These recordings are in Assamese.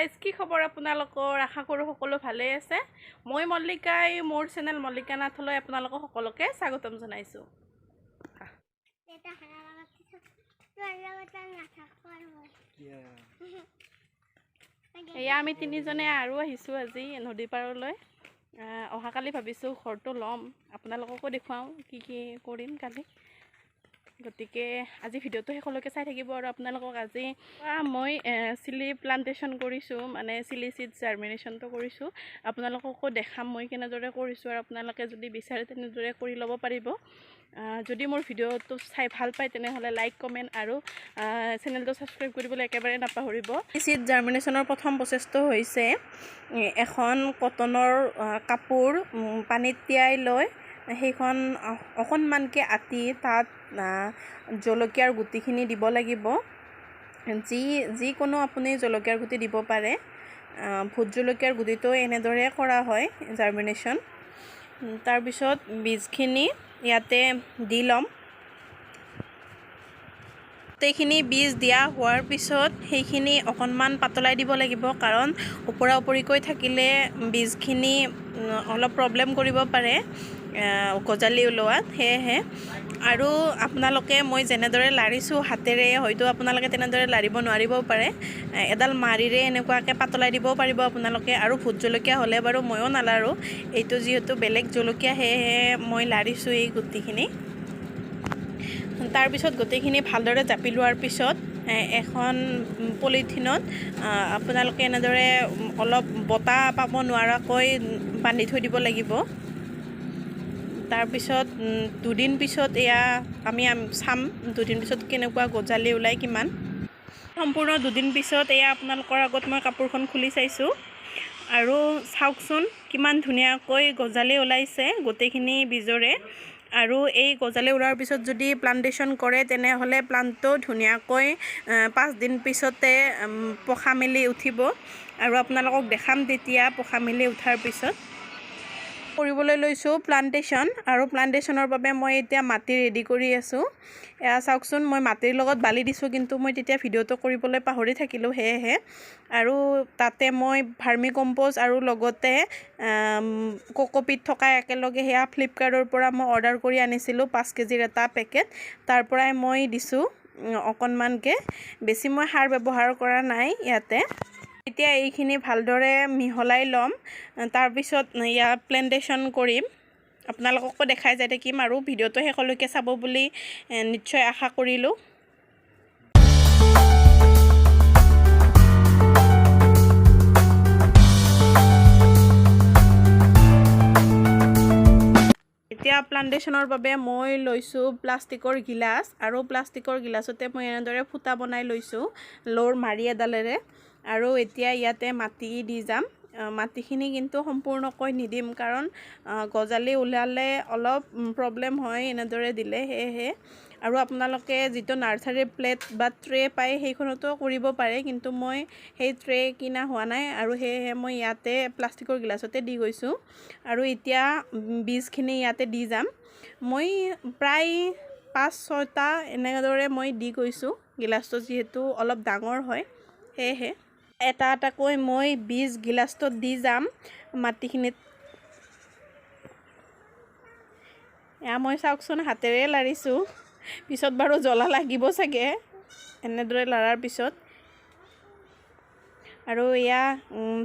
গাইজ কি খবৰ আপোনালোকৰ আশা কৰোঁ সকলো ভালে আছে মই মল্লিকাই মোৰ চেনেল মল্লিকা নাথলৈ আপোনালোকক সকলোকে স্বাগতম জনাইছোঁ এয়া আমি তিনিজনে আৰু আহিছোঁ আজি নদী পাৰলৈ অহাকালি ভাবিছোঁ ঘৰটো ল'ম আপোনালোককো দেখুৱাওঁ কি কি কৰিম কালি গতিকে আজি ভিডিঅ'টো শেষলৈকে চাই থাকিব আৰু আপোনালোকক আজি মই চিলি প্লান্টেশ্যন কৰিছোঁ মানে চিলি চিডছ জাৰ্মিনেশ্যনটো কৰিছোঁ আপোনালোককো দেখাম মই কেনেদৰে কৰিছোঁ আৰু আপোনালোকে যদি বিচাৰে তেনেদৰে কৰি ল'ব পাৰিব যদি মোৰ ভিডিঅ'টো চাই ভাল পায় তেনেহ'লে লাইক কমেণ্ট আৰু চেনেলটো ছাবস্ক্ৰাইব কৰিবলৈ একেবাৰে নাপাহৰিব চিড জাৰ্মিনেশ্যনৰ প্ৰথম প্ৰচেছটো হৈছে এখন কটনৰ কাপোৰ পানীত তিয়াই লৈ সেইখন অকণমানকৈ আতি তাত জলকীয়াৰ গুটিখিনি দিব লাগিব যিকোনো আপুনি জলকীয়াৰ গুটি দিব পাৰে ভোট জলকীয়াৰ গুটিটো এনেদৰে কৰা হয় জাৰ্মিনেশ্যন তাৰপিছত বীজখিনি ইয়াতে দি ল'ম গোটেইখিনি বীজ দিয়া হোৱাৰ পিছত সেইখিনি অকণমান পাতলাই দিব লাগিব কাৰণ ওপৰা ওপৰিকৈ থাকিলে বীজখিনি অলপ প্ৰব্লেম কৰিব পাৰে গজালি ওলোৱাত সেয়েহে আৰু আপোনালোকে মই যেনেদৰে লাৰিছোঁ হাতেৰে হয়তো আপোনালোকে তেনেদৰে লাৰিব নোৱাৰিবও পাৰে এডাল মাৰিৰে এনেকুৱাকৈ পাতলাই দিবও পাৰিব আপোনালোকে আৰু ভোট জলকীয়া হ'লে বাৰু ময়ো নালাৰোঁ এইটো যিহেতু বেলেগ জলকীয়া সেয়েহে মই লাৰিছোঁ এই গুটিখিনি তাৰপিছত গোটেইখিনি ভালদৰে জাপি লোৱাৰ পিছত এখন পলিথিনত আপোনালোকে এনেদৰে অলপ বতাহ পাব নোৱাৰাকৈ বান্ধি থৈ দিব লাগিব তাৰপিছত দুদিন পিছত এয়া আমি চাম দুদিন পিছত কেনেকুৱা গজালি ওলাই কিমান সম্পূৰ্ণ দুদিন পিছত এয়া আপোনালোকৰ আগত মই কাপোৰখন খুলি চাইছোঁ আৰু চাওকচোন কিমান ধুনীয়াকৈ গজালি ওলাইছে গোটেইখিনি বীজৰে আৰু এই গজালি ওলোৱাৰ পিছত যদি প্লান্টেশ্যন কৰে তেনেহ'লে প্লাণ্টটো ধুনীয়াকৈ 5 দিন পিছতে পখা মেলি উঠিব আৰু আপোনালোকক দেখাম তেতিয়া পখা মেলি উঠাৰ পিছত কৰিবলৈ লৈছোঁ প্লান্টেশ্যন আৰু প্লান্টেশ্যনৰ বাবে মই এতিয়া মাটি ৰেডি কৰি আছোঁ এয়া চাওকচোন মই মাটিৰ লগত বালি দিছোঁ কিন্তু মই তেতিয়া ভিডিঅ'টো কৰিবলৈ পাহৰি থাকিলোঁ সেয়েহে আৰু তাতে মই ভাৰ্মি কম্প'জ আৰু লগতে কোকোপিট থকা একেলগে সেয়া ফ্লিপকাৰ্টৰ পৰা মই অৰ্ডাৰ কৰি আনিছিলোঁ 5 কেজিৰ এটা পেকেট তাৰ পৰাই মই দিছোঁ অকণমানকৈ বেছি মই সাৰ ব্যৱহাৰ কৰা নাই ইয়াতে এতিয়া এইখিনি ভালদৰে মিহলাই ল'ম তাৰপিছত ইয়াত প্লান্টেশ্যন কৰিম আপোনালোককো দেখাই যাই থাকিম আৰু ভিডিঅ'টো শেষলৈকে চাব বুলি নিশ্চয় আশা কৰিলোঁ এতিয়া প্লান্টেশ্যনৰ বাবে মই লৈছোঁ প্লাষ্টিকৰ গিলাচ আৰু প্লাষ্টিকৰ গিলাচতে মই এনেদৰে ফুটা বনাই লৈছোঁ লোৰ মাৰি এডালেৰে আৰু এতিয়া ইয়াতে মাটি দি যাম মাটিখিনি কিন্তু সম্পূৰ্ণকৈ নিদিম কাৰণ গজালি ওলালে অলপ প্ৰব্লেম হয় এনেদৰে দিলে সেয়েহে আৰু আপোনালোকে যিটো নাৰ্চাৰী প্লেট বা ট্ৰে পায় সেইখনতো কৰিব পাৰে কিন্তু মই সেই ট্ৰে কিনা হোৱা নাই আৰু সেয়েহে মই ইয়াতে প্লাষ্টিকৰ গিলাচতে দি গৈছোঁ আৰু এতিয়া বীজখিনি ইয়াতে দি যাম মই প্ৰায় 5-6টা এনেদৰে মই দি গৈছোঁ গিলাচটো যিহেতু অলপ ডাঙৰ হয় সেয়েহে এটা এটাকৈ মই বীজ গিলাচটোত দি যাম মাটিখিনিত এয়া মই চাওকচোন হাতেৰে লাৰিছোঁ পিছত বাৰু জ্বলা লাগিব চাগে এনেদৰে লাৰাৰ পিছত আৰু এয়া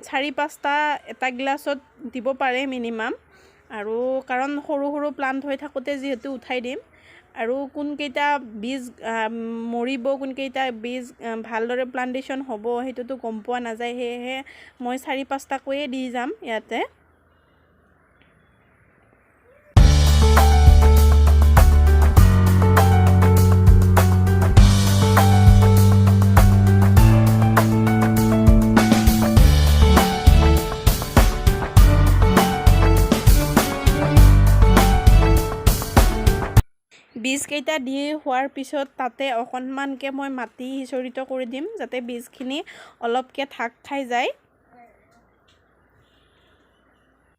4-5টা এটা গিলাচত দিব পাৰে মিনিমাম আৰু কাৰণ সৰু সৰু প্লাণ্ট হৈ থাকোঁতে যিহেতু উঠাই দিম আৰু কোনকেইটা বীজ মৰিব কোনকেইটা বীজ ভালদৰে প্লান্টেশ্যন হ'ব সেইটোতো গম পোৱা নাযায় সেয়েহে মই 4-5টাকৈয়ে দি যাম ইয়াতে বীজকেইটা দি হোৱাৰ পিছত তাতে অকণমানকৈ মই মাটি সিঁচৰিত কৰি দিম যাতে বীজখিনি অলপকৈ ঢাক খাই যায়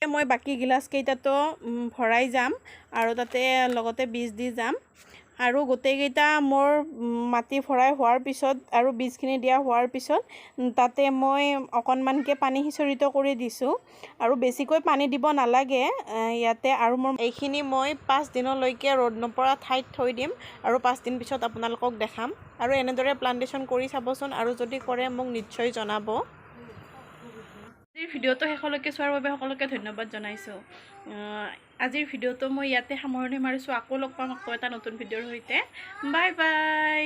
মই বাকী গিলাচকেইটাতো ভৰাই যাম আৰু তাতে লগতে বীজ দি যাম আৰু গোটেইকেইটা মোৰ মাটি ভৰাই হোৱাৰ পিছত আৰু বীজখিনি দিয়া হোৱাৰ পিছত তাতে মই অকণমানকৈ পানী সিঁচৰিত কৰি দিছোঁ আৰু বেছিকৈ পানী দিব নালাগে ইয়াতে। আৰু মোৰ এইখিনি মই 5 দিনলৈকে ৰ'দ নপৰা ঠাইত থৈ দিম আৰু 5 দিন পিছত আপোনালোকক দেখাম। আৰু এনেদৰে প্লান্টেশ্যন কৰি চাবচোন, আৰু যদি কৰে মোক নিশ্চয় জনাব। আজিৰ ভিডিঅ'টো শেষলৈকে চোৱাৰ বাবে সকলোকে ধন্যবাদ জনাইছোঁ। আজিৰ ভিডিঅ'টো মই ইয়াতে সামৰণি মাৰিছোঁ। আকৌ লগ পাম আকৌ এটা নতুন ভিডিঅ'ৰ সৈতে। Bye bye.